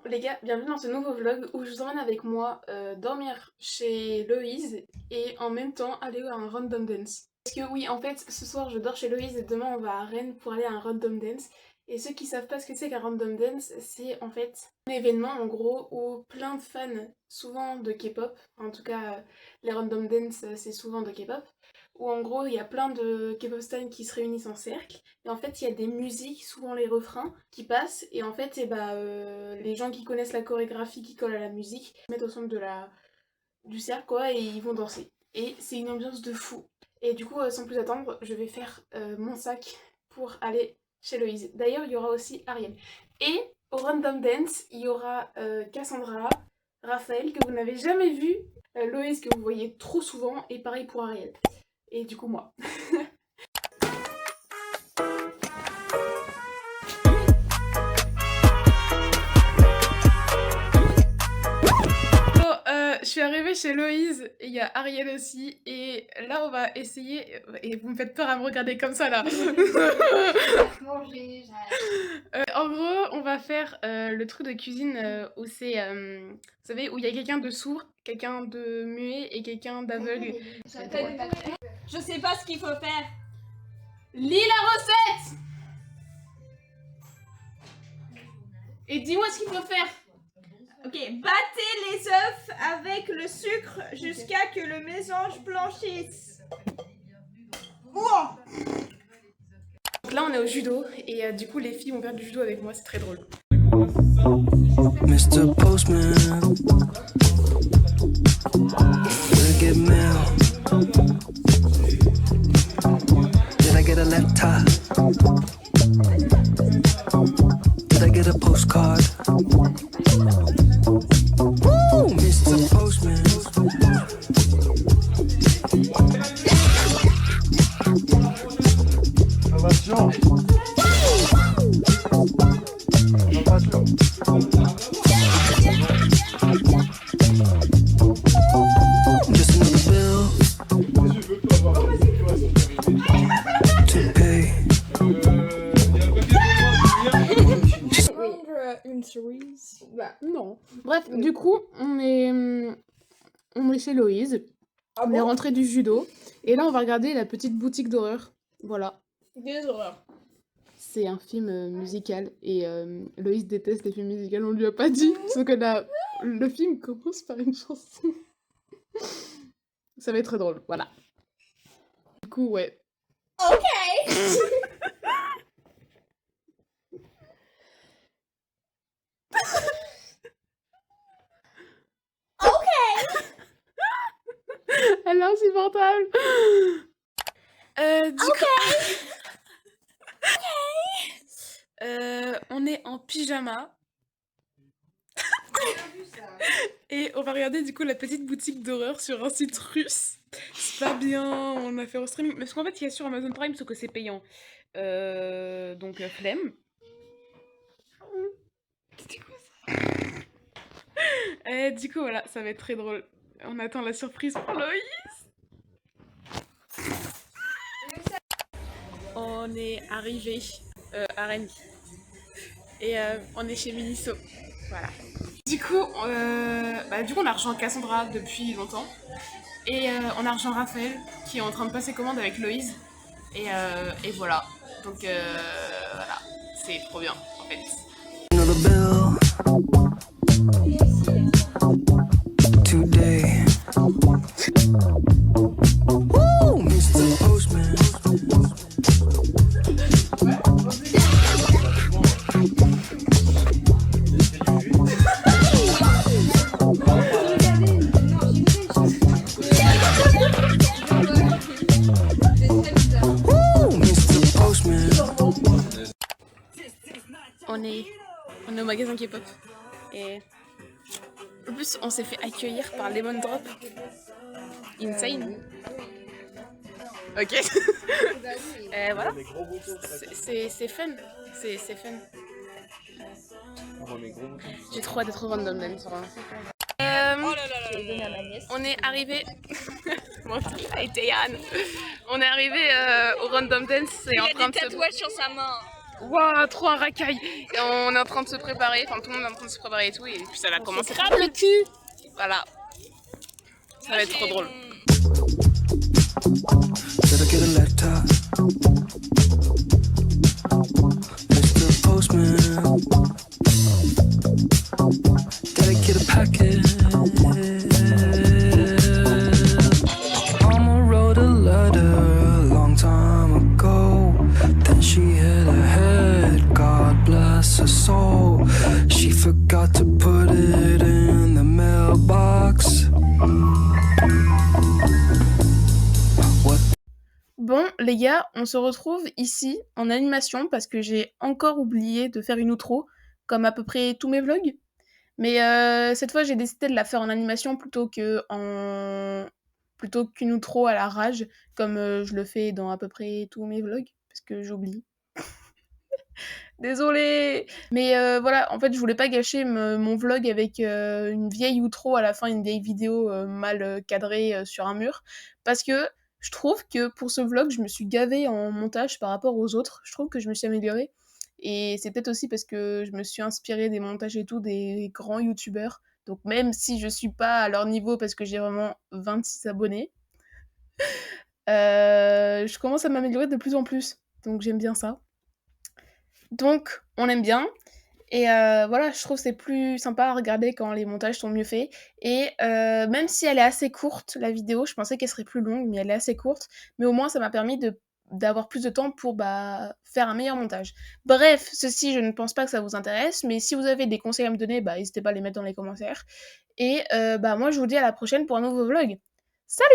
les gars, bienvenue dans ce nouveau vlog où je vous emmène avec moi dormir chez Loïse et en même temps aller à un random dance. Parce que oui, en fait, ce soir je dors chez Loïse et demain on va à Rennes pour aller à un random dance. Et ceux qui savent pas ce que c'est qu'un random dance, c'est en fait un événement en gros où plein de fans, souvent de K-pop, en tout cas les random dance c'est souvent de K-pop, où en gros il y a plein de K-pop stars qui se réunissent en cercle. Et en fait, il y a des musiques, souvent les refrains, qui passent. Et en fait, les gens qui connaissent la chorégraphie, qui collent à la musique, se mettent au centre du cercle, quoi, et ils vont danser. Et c'est une ambiance de fou. Et du coup, sans plus attendre, je vais faire mon sac pour aller chez Loïse. D'ailleurs, il y aura aussi Ariel. Et au Random Dance, il y aura Cassandra, Raphaël, que vous n'avez jamais vu, Loïse, que vous voyez trop souvent, et pareil pour Ariel. Et du coup, moi. Je suis arrivée chez Loïse, et il y a Ariel aussi, et là on va essayer, et vous me faites peur à me regarder comme ça là. En gros, on va faire le truc de cuisine où c'est, vous savez, où il y a quelqu'un de sourd, quelqu'un de muet et quelqu'un d'aveugle. Je sais pas ce qu'il faut faire. Lis la recette et dis-moi ce qu'il faut faire. Ok, battez les œufs avec le sucre jusqu'à que le mélange blanchisse. Ouah. Donc là on est au judo et du coup les filles vont faire du judo avec moi, c'est très drôle. Mr. Postman, get mail. Did I get a laptop? Did I get a postcard? Woo, Mr. Postman. Innovation. Just another bill to pay. Une cerise. Bah non. Bref, du coup on est chez Loïse, on est rentré du judo et là on va regarder la petite boutique d'horreur. Voilà. Des horreurs. C'est un film musical et Loïse déteste les films musicaux, on lui a pas dit. Sauf que là, le film commence par une chanson. Ça va être très drôle, voilà. Du coup, ouais. Ok. Elle est insupportable. Du coup... on est en pyjama. Et on va regarder du coup la petite boutique d'horreur sur un site russe. C'est pas bien, on a fait au streaming. Parce qu'en fait, il y a sur Amazon Prime, sauf que c'est payant. Donc, flemme. Du coup, voilà, ça va être très drôle. On attend la surprise pour Loïs. On est arrivé à Rennes. Et on est chez Miniso. Voilà. Du coup, on a rejoint Cassandra depuis longtemps. Et on a rejoint Raphaël qui est en train de passer commande avec Loïse. Et voilà. Donc voilà. C'est trop bien en fait. Another bill today. Woo, Mr. Postman. Woo, Mr. Postman. On est au magasin K-pop. Et en plus, on s'est fait accueillir par Lemon Drop. Insane. Ok. Voilà. C'est fun. C'est fun. J'ai trop hâte d'être au random dance. On est arrivé. On est arrivé au random dance. Il a des tatouages sur sa main. Waouh, trop un racaille. Et on est en train de se préparer, enfin tout le monde est en train de se préparer et tout, et puis ça va commencer. Crame le cul. Voilà, ça va être trop drôle. Did I get a letter? Mr. Postman. Did I get a packet? Mama wrote a letter a long time ago. Then she hit her head, God bless her soul. She forgot to put it in the mailbox. Bon, les gars, on se retrouve ici en animation parce que j'ai encore oublié de faire une outro, comme à peu près tous mes vlogs. Mais cette fois, j'ai décidé de la faire en animation plutôt qu'une outro à la rage, comme je le fais dans à peu près tous mes vlogs, parce que j'oublie. Désolée. Mais voilà, en fait, je voulais pas gâcher mon vlog avec une vieille outro à la fin, une vieille vidéo mal cadrée sur un mur, parce que je trouve que pour ce vlog, je me suis gavée en montage par rapport aux autres. Je trouve que je me suis améliorée. Et c'est peut-être aussi parce que je me suis inspirée des montages et tout des grands youtubeurs. Donc même si je suis pas à leur niveau parce que j'ai vraiment 26 abonnés, je commence à m'améliorer de plus en plus. Donc j'aime bien ça. Donc on aime bien. Et voilà, je trouve que c'est plus sympa à regarder quand les montages sont mieux faits. Et même si elle est assez courte, la vidéo, je pensais qu'elle serait plus longue, mais elle est assez courte. Mais au moins, ça m'a permis d'avoir plus de temps pour faire un meilleur montage. Bref, ceci, je ne pense pas que ça vous intéresse, mais si vous avez des conseils à me donner, n'hésitez pas à les mettre dans les commentaires. Et moi, je vous dis à la prochaine pour un nouveau vlog. Salut!